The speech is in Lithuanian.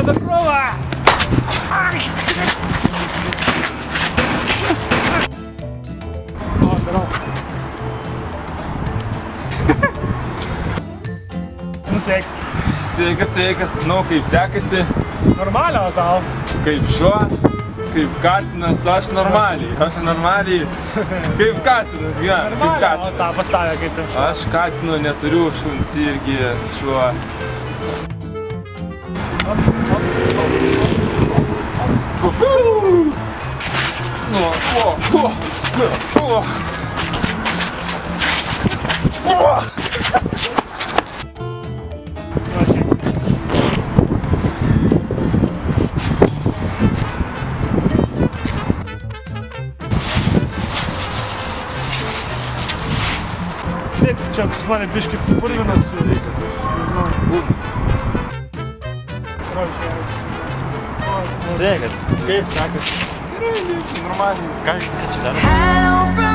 dar prova. O, darau. Sveiks. Sveikas, nu kaip sekasi, Normaliai, o tau? kaip šuo, kaip katinas, aš normaliai, kaip katinas gyvena, kaip Normaliai, o tau katinas. pastavė kaip tu. Aš katino neturiu, šuns irgi šuo. Sveiks, čia pas mane biškį purvinas. Sveikas, kaip sekasi? Gerai, normaliai. Ką jūs čia dar? Hello from